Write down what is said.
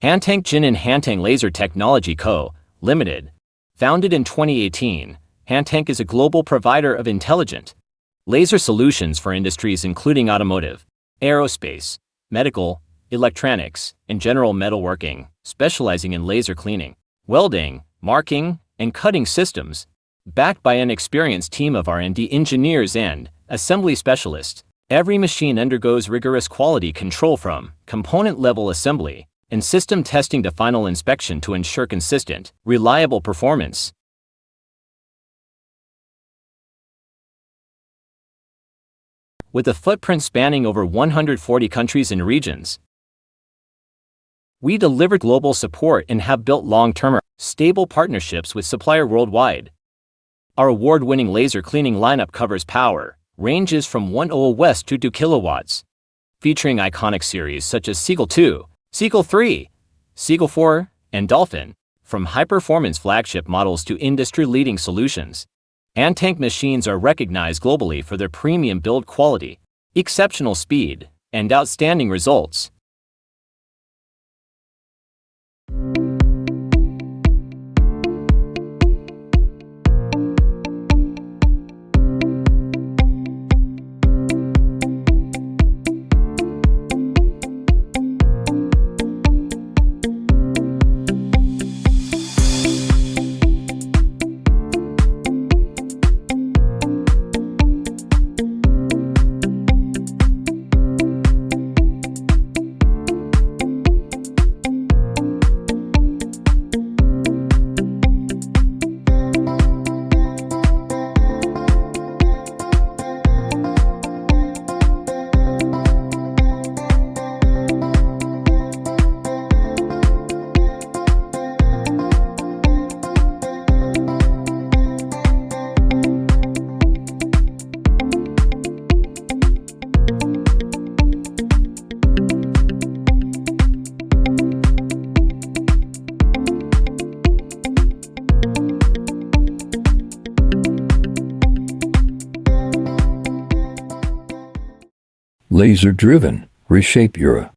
HANTENCNC and HANTENCNC Laser Technology Co., Limited. Founded in 2018, HANTENCNC is a global provider of intelligent laser solutions for industries including automotive, aerospace, medical, electronics, and general metalworking, specializing in laser cleaning, welding, marking, and cutting systems. Backed by an experienced team of R&D engineers and assembly specialists, every machine undergoes rigorous quality control from component-level assembly and system testing to final inspection to ensure consistent, reliable performance. With a footprint spanning over 140 countries and regions, we deliver global support and have built long-term, stable partnerships with supplier worldwide. Our award-winning laser cleaning lineup covers power ranges from 100 West to 2 kilowatts, featuring iconic series such as Seagull 2, Seagull 3, Seagull 4, and Dolphin. From high-performance flagship models to industry-leading solutions, HANTENCNC machines are recognized globally for their premium build quality, exceptional speed, and outstanding results. Laser-driven, reshape your